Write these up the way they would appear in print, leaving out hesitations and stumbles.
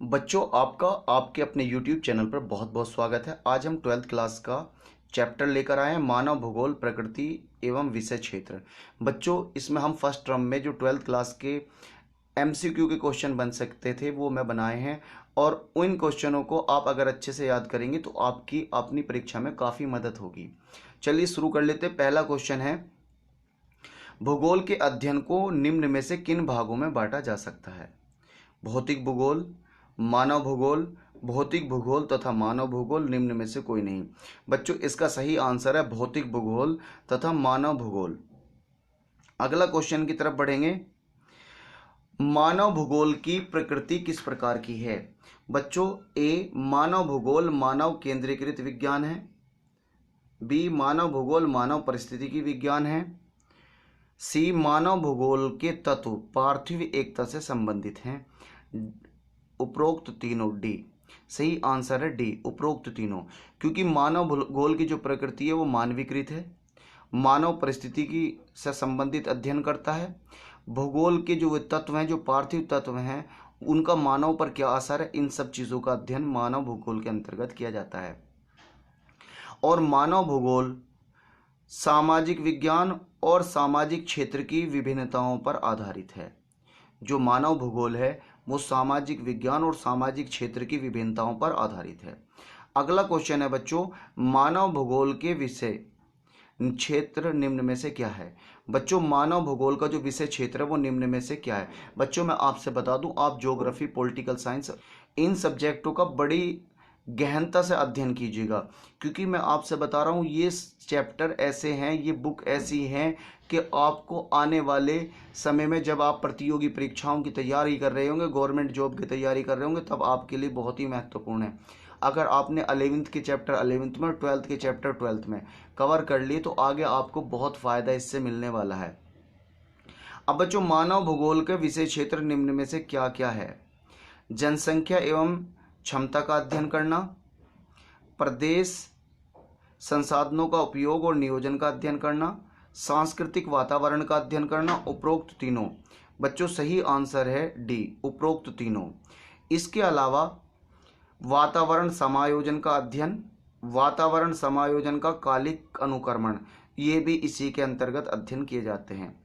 बच्चों, आपका आपके अपने YouTube चैनल पर बहुत बहुत स्वागत है। आज हम 12th क्लास का चैप्टर लेकर आए हैं, मानव भूगोल प्रकृति एवं विषय क्षेत्र। बच्चों, इसमें हम फर्स्ट टर्म में जो 12th क्लास के MCQ के क्वेश्चन बन सकते थे वो मैं बनाए हैं, और उन क्वेश्चनों को आप अगर अच्छे से याद करेंगे तो आपकी अपनी परीक्षा में काफ़ी मदद होगी। चलिए शुरू कर लेते हैं। पहला क्वेश्चन है, भूगोल के अध्ययन को निम्न में से किन भागों में बांटा जा सकता है? भौतिक भूगोल, मानव भूगोल, भौतिक भूगोल तथा मानव भूगोल, निम्न में से कोई नहीं। बच्चों, इसका सही आंसर है भौतिक भूगोल तथा मानव भूगोल। अगला क्वेश्चन की तरफ बढ़ेंगे। मानव भूगोल की प्रकृति किस प्रकार की है? बच्चों, ए मानव भूगोल मानव केंद्रीकृत विज्ञान है, बी मानव भूगोल मानव परिस्थितिकी विज्ञान है, सी मानव भूगोल के तत्व पार्थिव एकता से संबंधित हैं, उपरोक्त तीनों। डी सही आंसर है, डी उपरोक्त तीनों। क्योंकि मानव भूगोल की जो प्रकृति है वो मानवीकृत है, मानव परिस्थितिकी से संबंधित अध्ययन करता है, भूगोल के जो वे तत्व हैं, जो पार्थिव तत्व हैं, उनका मानव पर क्या असर है, इन सब चीज़ों का अध्ययन मानव भूगोल के अंतर्गत किया जाता है। और मानव भूगोल सामाजिक विज्ञान और सामाजिक क्षेत्र की विभिन्नताओं पर आधारित है। जो मानव भूगोल है वो सामाजिक विज्ञान और सामाजिक क्षेत्र की विभिन्नताओं पर आधारित है। अगला क्वेश्चन है बच्चों, मानव भूगोल के विषय क्षेत्र निम्न में से क्या है? बच्चों, मानव भूगोल का जो विषय क्षेत्र है वो निम्न में से क्या है? बच्चों, मैं आपसे बता दूं, आप ज्योग्राफी, पॉलिटिकल साइंस, इन सब्जेक्टों का बड़ी गहनता से अध्ययन कीजिएगा। क्योंकि मैं आपसे बता रहा हूँ, ये चैप्टर ऐसे हैं, ये बुक ऐसी हैं कि आपको आने वाले समय में जब आप प्रतियोगी परीक्षाओं की तैयारी कर रहे होंगे, गवर्नमेंट जॉब की तैयारी कर रहे होंगे, तब आपके लिए बहुत ही महत्वपूर्ण है। अगर आपने 11th के चैप्टर 11th में और 12th के चैप्टर 12th में कवर कर लिए तो आगे आपको बहुत फ़ायदा इससे मिलने वाला है। अब बच्चों, मानव भूगोल के विषय क्षेत्र निम्न में से क्या क्या है? जनसंख्या एवं क्षमता का अध्ययन करना, प्रदेश संसाधनों का उपयोग और नियोजन का अध्ययन करना, सांस्कृतिक वातावरण का अध्ययन करना, उपरोक्त तीनों। बच्चों, सही आंसर है डी उपरोक्त तीनों। इसके अलावा वातावरण समायोजन का अध्ययन, वातावरण समायोजन का कालिक अनुक्रमण, ये भी इसी के अंतर्गत अध्ययन किए जाते हैं।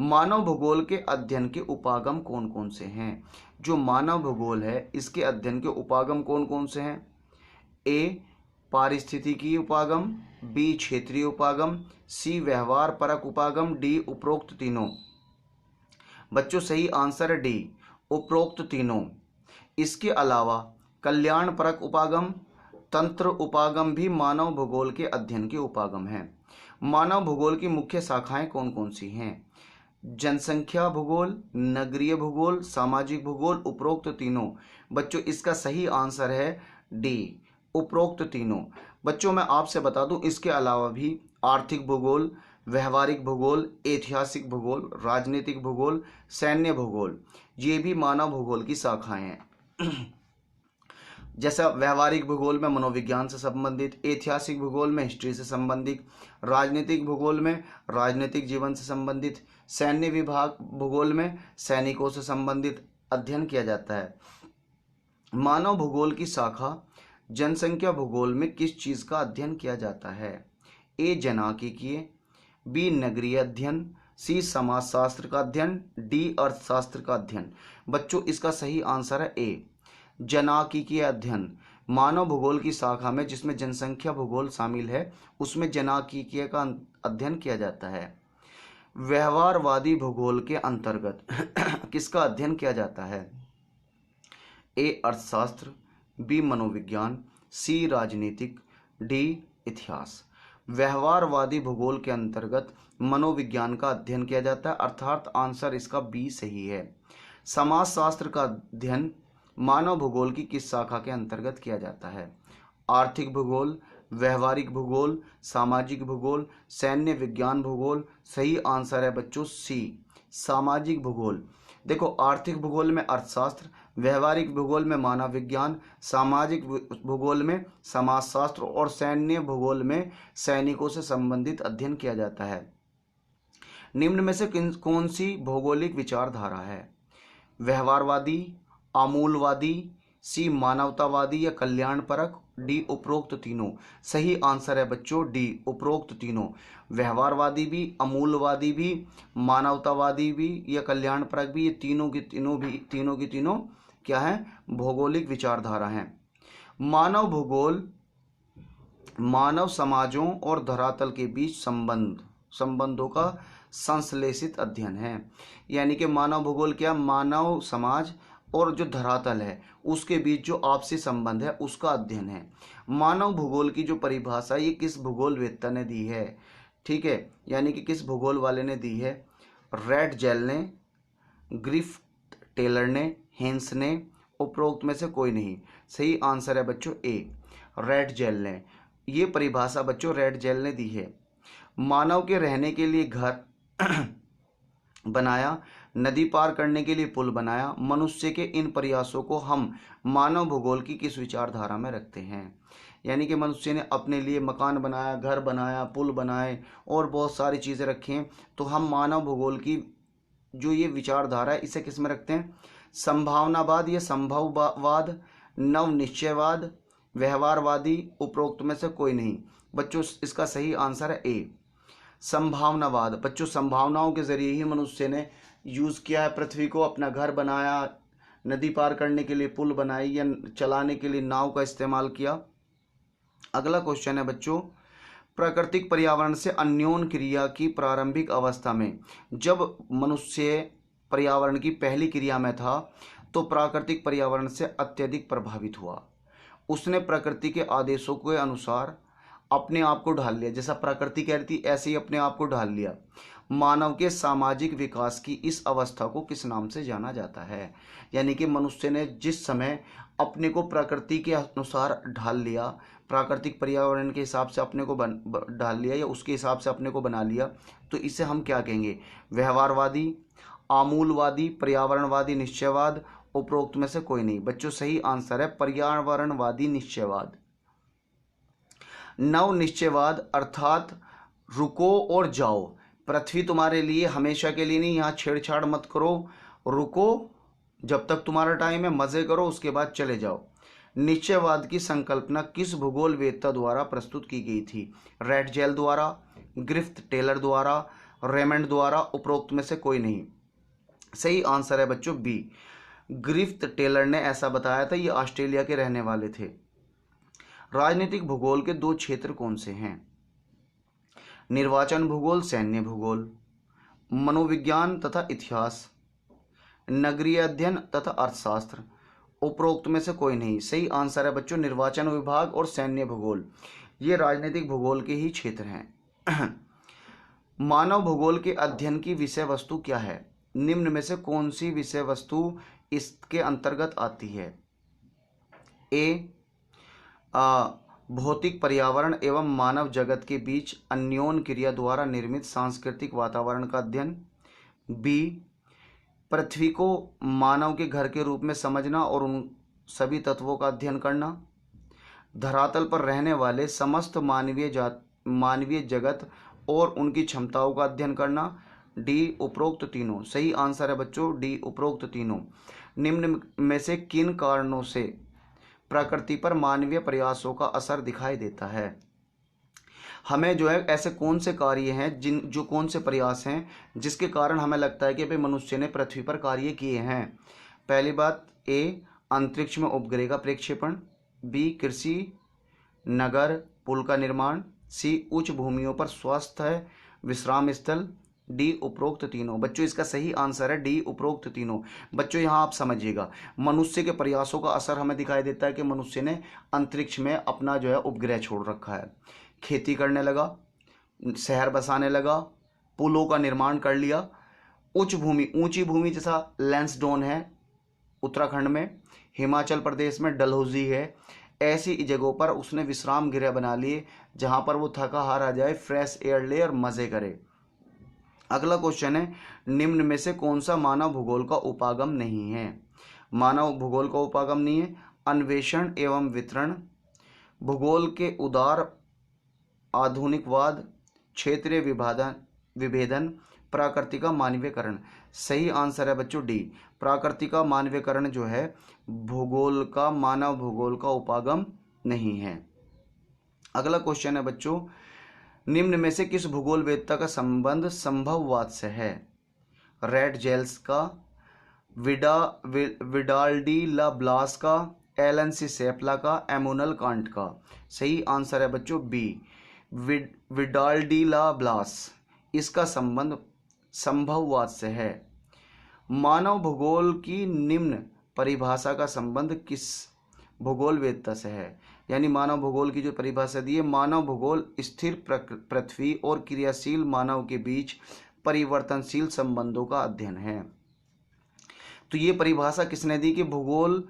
मानव भूगोल के अध्ययन के उपागम कौन कौन से हैं? जो मानव भूगोल है इसके अध्ययन के उपागम कौन कौन से हैं? ए पारिस्थितिकी उपागम, बी क्षेत्रीय उपागम, सी व्यवहार परक उपागम, डी उपरोक्त तीनों। बच्चों, सही आंसर है डी उपरोक्त तीनों। इसके अलावा कल्याण परक उपागम, तंत्र उपागम भी मानव भूगोल के अध्ययन के उपागम हैं। मानव भूगोल की मुख्य शाखाएं कौन कौन सी हैं? जनसंख्या भूगोल, नगरीय भूगोल, सामाजिक भूगोल, उपरोक्त तीनों। बच्चों, इसका सही आंसर है डी उपरोक्त तीनों। बच्चों, मैं आपसे बता दूं, इसके अलावा भी आर्थिक भूगोल, व्यवहारिक भूगोल, ऐतिहासिक भूगोल, राजनीतिक भूगोल, सैन्य भूगोल, ये भी मानव भूगोल की शाखाएं हैं। जैसा व्यवहारिक भूगोल में मनोविज्ञान से संबंधित, ऐतिहासिक भूगोल में हिस्ट्री से संबंधित, राजनीतिक भूगोल में राजनीतिक जीवन से संबंधित, सैन्य विभाग भूगोल में सैनिकों से संबंधित अध्ययन किया जाता है। मानव भूगोल की शाखा जनसंख्या भूगोल में किस चीज़ का अध्ययन किया जाता है? ए जनसांख्यिकीय, बी नगरीय अध्ययन, सी समाजशास्त्र का अध्ययन, डी अर्थशास्त्र का अध्ययन। बच्चों, इसका सही आंसर है ए जनसांख्यिकीय अध्ययन। मानव भूगोल की शाखा में जिसमें जनसंख्या भूगोल शामिल है उसमें जनसांख्यिकीय का अध्ययन किया जाता है। व्यवहारवादी भूगोल के अंतर्गत किसका अध्ययन किया जाता है? ए अर्थशास्त्र, बी मनोविज्ञान, सी राजनीतिक, डी इतिहास। व्यवहारवादी भूगोल के अंतर्गत मनोविज्ञान का अध्ययन किया जाता है, अर्थात आंसर इसका बी सही है। समाजशास्त्र का अध्ययन मानव भूगोल की किस शाखा के अंतर्गत किया जाता है? आर्थिक भूगोल, व्यवहारिक भूगोल, सामाजिक भूगोल, सैन्य विज्ञान भूगोल। सही आंसर है बच्चों सी सामाजिक भूगोल। देखो, आर्थिक भूगोल में अर्थशास्त्र, व्यवहारिक भूगोल में मानव विज्ञान, सामाजिक भूगोल में समाजशास्त्र और सैन्य भूगोल में सैनिकों से संबंधित अध्ययन किया जाता है। निम्न में से कौन सी भौगोलिक विचारधारा है? व्यवहारवादी, आमूलवादी, सी मानवतावादी या कल्याणपरक, डी उपरोक्त तीनों। सही आंसर है बच्चों डी उपरोक्त तीनों। व्यवहारवादी भी, अमूलवादी भी, मानवतावादी भी या कल्याणपरक भी, ये तीनों की तीनों क्या है, भौगोलिक विचारधारा हैं। मानव भूगोल मानव समाजों और धरातल के बीच संबंधों का संश्लेषित अध्ययन है। यानी कि मानव भूगोल क्या, मानव समाज और जो धरातल है उसके बीच जो आपसी संबंध है उसका अध्ययन है। मानव भूगोल की जो परिभाषा ये किस भूगोलवेत्ता ने दी है, ठीक है, यानी कि किस भूगोल वाले ने दी है, रेड जेल ने, ग्रिफ्थ टेलर ने, हेंस ने, उपरोक्त में से कोई नहीं। सही आंसर है बच्चों ए रेड जेल ने। ये परिभाषा बच्चों रेड जेल ने दी है। मानव के रहने के लिए घर बनाया, नदी पार करने के लिए पुल बनाया, मनुष्य के इन प्रयासों को हम मानव भूगोल की किस विचारधारा में रखते हैं। यानी कि मनुष्य ने अपने लिए मकान बनाया, घर बनाया, पुल बनाए और बहुत सारी चीज़ें रखी हैं, तो हम मानव भूगोल की जो ये विचारधारा है इसे किस में रखते हैं, संभावनावाद या संभववाद, नव निश्चयवाद, व्यवहारवादी, उपरोक्त में से कोई नहीं। बच्चों इसका सही आंसर है ए संभावनावाद। बच्चों संभावनाओं के जरिए ही मनुष्य ने यूज़ किया है पृथ्वी को, अपना घर बनाया, नदी पार करने के लिए पुल बनाई या चलाने के लिए नाव का इस्तेमाल किया। अगला क्वेश्चन है बच्चों, प्राकृतिक पर्यावरण से अन्योन क्रिया की प्रारंभिक अवस्था में जब मनुष्य पर्यावरण की पहली क्रिया में था तो प्राकृतिक पर्यावरण से अत्यधिक प्रभावित हुआ। उसने प्रकृति के आदेशों के अनुसार अपने आप को ढाल लिया, जैसा प्रकृति कह रही थी ऐसे ही अपने आप को ढाल लिया। मानव के सामाजिक विकास की इस अवस्था को किस नाम से जाना जाता है। यानी कि मनुष्य ने जिस समय अपने को प्रकृति के अनुसार ढाल लिया, प्राकृतिक पर्यावरण के हिसाब से अपने को ढाल लिया या उसके हिसाब से अपने को बना लिया, तो इसे हम क्या कहेंगे, व्यवहारवादी, आमूलवादी, पर्यावरणवादी, निश्चयवाद, उपरोक्त में से कोई नहीं। बच्चों सही आंसर है पर्यावरणवादी निश्चयवाद। नव निश्चयवाद अर्थात रुको और जाओ, पृथ्वी तुम्हारे लिए हमेशा के लिए नहीं, यहाँ छेड़छाड़ मत करो, रुको जब तक तुम्हारा टाइम है, मजे करो, उसके बाद चले जाओ। निश्चयवाद की संकल्पना किस भूगोलवेत्ता द्वारा प्रस्तुत की गई थी, रेड जेल द्वारा, ग्रिफ्थ टेलर द्वारा, रेमंड द्वारा, उपरोक्त में से कोई नहीं। सही आंसर है बच्चों बी ग्रिफ्थ टेलर ने ऐसा बताया था, ये ऑस्ट्रेलिया के रहने वाले थे। राजनीतिक भूगोल के दो क्षेत्र कौन से हैं, निर्वाचन भूगोल, सैन्य भूगोल, मनोविज्ञान तथा इतिहास, नगरीय अध्ययन तथा अर्थशास्त्र, उपरोक्त में से कोई नहीं। सही आंसर है बच्चों निर्वाचन विभाग और सैन्य भूगोल, ये राजनीतिक भूगोल के ही क्षेत्र हैं। मानव भूगोल के अध्ययन की विषय वस्तु क्या है, निम्न में से कौन सी विषय वस्तु इसके अंतर्गत आती है। ए भौतिक पर्यावरण एवं मानव जगत के बीच अन्योन क्रिया द्वारा निर्मित सांस्कृतिक वातावरण का अध्ययन, बी पृथ्वी को मानव के घर के रूप में समझना और उन सभी तत्वों का अध्ययन करना, धरातल पर रहने वाले समस्त मानवीय जगत और उनकी क्षमताओं का अध्ययन करना, डी उपरोक्त तीनों। सही आंसर है बच्चों डी उपरोक्त तीनों। निम्न में से किन कारणों से प्रकृति पर मानवीय प्रयासों का असर दिखाई देता है। हमें जो है ऐसे कौन से कार्य हैं जो कौन से प्रयास हैं जिसके कारण हमें लगता है कि भाई मनुष्य ने पृथ्वी पर कार्य किए हैं। पहली बात, ए अंतरिक्ष में उपग्रह का प्रक्षेपण, बी कृषि, नगर, पुल का निर्माण, सी उच्च भूमियों पर स्वस्थ है विश्राम स्थल, डी उपरोक्त तीनों। बच्चों इसका सही आंसर है डी उपरोक्त तीनों। बच्चों यहाँ आप समझिएगा, मनुष्य के प्रयासों का असर हमें दिखाई देता है कि मनुष्य ने अंतरिक्ष में अपना जो है उपग्रह छोड़ रखा है, खेती करने लगा, शहर बसाने लगा, पुलों का निर्माण कर लिया, ऊंची भूमि जैसा लैंसडौन है उत्तराखंड में, हिमाचल प्रदेश में डलहौजी है, ऐसी जगहों पर उसने विश्राम गृह बना लिए जहाँ पर वो थका हारा जाए, फ्रेश एयर ले और मज़े करे। अगला क्वेश्चन है, निम्न में से कौन सा मानव भूगोल का उपागम नहीं है। मानव भूगोल का उपागम नहीं है अन्वेषण एवं वितरण, भूगोल के उदार आधुनिकवाद, क्षेत्रीय विभेदन, प्राकृतिक मानवीयकरण। सही आंसर है बच्चों डी। प्रकृति का मानवीकरण जो है भूगोल का, मानव भूगोल का उपागम नहीं है। अगला क्वेश्चन है बच्चों, निम्न में से किस भूगोलवेत्ता का संबंध संभववाद से है? रेड जेल्स का, विडाल्डी ला ब्लास का, एलन सी सेपला का, एमुनल कांट का। सही आंसर है बच्चों बी, विडाल्डी ला ब्लास। इसका संबंध संभववाद से है। मानव भूगोल की निम्न परिभाषा का संबंध किस भूगोलवेत्ता से है? यानी मानव भूगोल की जो परिभाषा दी है, मानव भूगोल स्थिर पृथ्वी और क्रियाशील मानव के बीच परिवर्तनशील संबंधों का अध्ययन है। तो ये परिभाषा किसने दी कि भूगोल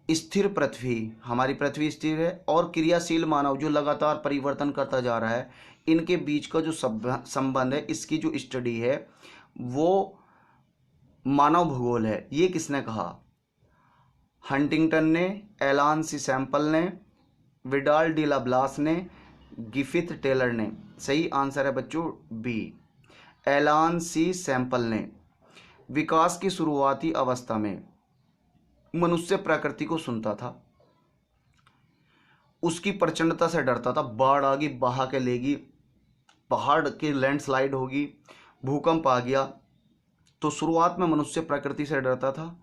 स्थिर पृथ्वी, हमारी पृथ्वी स्थिर है, और क्रियाशील मानव जो लगातार परिवर्तन करता जा रहा है, इनके बीच का जो संबंध है, इसकी जो स्टडी है वो मानव भूगोल है। ये किसने कहा? हंटिंगटन ने, एलान सी सैंपल ने, विडाल डी ला ब्लास ने, गिफिथ टेलर ने। सही आंसर है बच्चों बी, एलान सी सैंपल ने। विकास की शुरुआती अवस्था में मनुष्य प्रकृति को सुनता था, उसकी प्रचंडता से डरता था। बाढ़ आ गई, बहा के लेगी, पहाड़ की लैंडस्लाइड होगी, भूकंप आ गया, तो शुरुआत में मनुष्य प्रकृति से डरता था,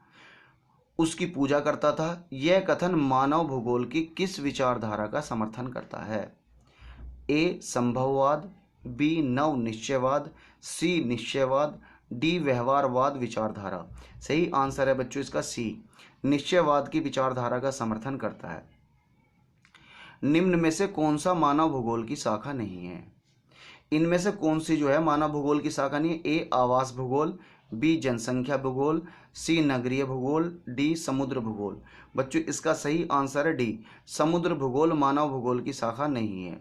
उसकी पूजा करता था। यह कथन मानव भूगोल की किस विचारधारा का समर्थन करता है? ए संभववाद, बी नव निश्चयवाद, सी निश्चयवाद, डी व्यवहारवाद विचारधारा। सही आंसर है बच्चों इसका सी, निश्चयवाद की विचारधारा का समर्थन करता है। निम्न में से कौन सा मानव भूगोल की शाखा नहीं है? इनमें से कौन सी जो है मानव भूगोल की शाखा नहीं है? ए आवास भूगोल, बी जनसंख्या भूगोल, सी नगरीय भूगोल, डी समुद्र भूगोल। बच्चों इसका सही आंसर है डी, समुद्र भूगोल मानव भूगोल की शाखा नहीं है।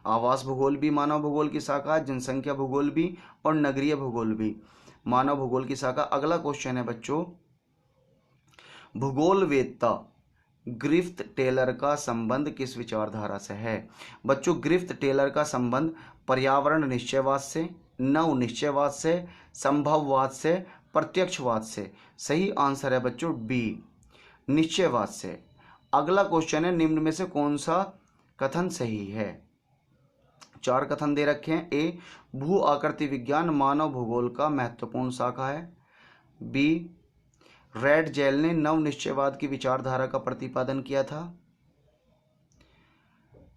आवास भूगोल भी मानव भूगोल की शाखा, जनसंख्या भूगोल भी और नगरीय भूगोल भी मानव भूगोल की शाखा। अगला क्वेश्चन है बच्चों, भूगोलवेत्ता ग्रिफ्थ टेलर का संबंध किस विचारधारा से है? बच्चों ग्रिफ्थ टेलर का संबंध पर्यावरण निश्चयवाद से, नव निश्चयवाद से, संभववाद से, प्रत्यक्षवाद से। सही आंसर है बच्चों बी, निश्चयवाद से। अगला क्वेश्चन है, निम्न में से कौन सा कथन सही है? 4 कथन दे रखे हैं। ए भू आकृति विज्ञान मानव भूगोल का महत्वपूर्ण शाखा है, बी रेड जेल ने नव निश्चयवाद की विचारधारा का प्रतिपादन किया था,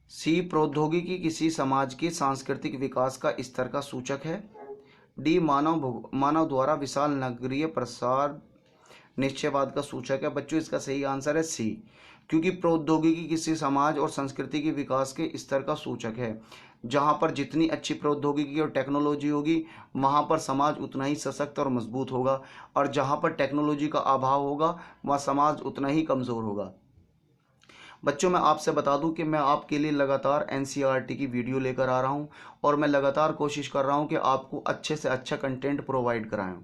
सी प्रौद्योगिकी किसी समाज के सांस्कृतिक विकास का स्तर का सूचक है, डी मानव द्वारा विशाल नगरीय प्रसार निश्चयवाद का सूचक है। बच्चों इसका सही आंसर है सी, क्योंकि प्रौद्योगिकी किसी समाज और संस्कृति के विकास के स्तर का सूचक है। जहाँ पर जितनी अच्छी प्रौद्योगिकी और टेक्नोलॉजी होगी, वहाँ पर समाज उतना ही सशक्त और मजबूत होगा, और जहाँ पर टेक्नोलॉजी का अभाव होगा वहाँ समाज उतना ही कमज़ोर होगा। बच्चों मैं आपसे बता दूं कि मैं आपके लिए लगातार एनसीईआरटी की वीडियो लेकर आ रहा हूं, और मैं लगातार कोशिश कर रहा हूं कि आपको अच्छे से अच्छा कंटेंट प्रोवाइड कराएं।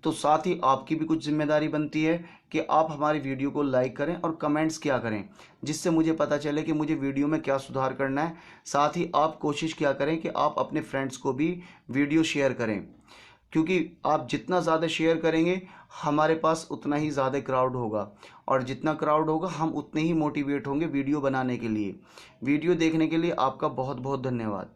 तो साथ ही आपकी भी कुछ जिम्मेदारी बनती है कि आप हमारी वीडियो को लाइक करें और कमेंट्स क्या करें, जिससे मुझे पता चले कि मुझे वीडियो में क्या सुधार करना है। साथ ही आप कोशिश क्या करें कि आप अपने फ्रेंड्स को भी वीडियो शेयर करें, क्योंकि आप जितना ज़्यादा शेयर करेंगे हमारे पास उतना ही ज़्यादा क्राउड होगा, और जितना क्राउड होगा हम उतने ही मोटिवेट होंगे वीडियो बनाने के लिए। वीडियो देखने के लिए आपका बहुत बहुत धन्यवाद।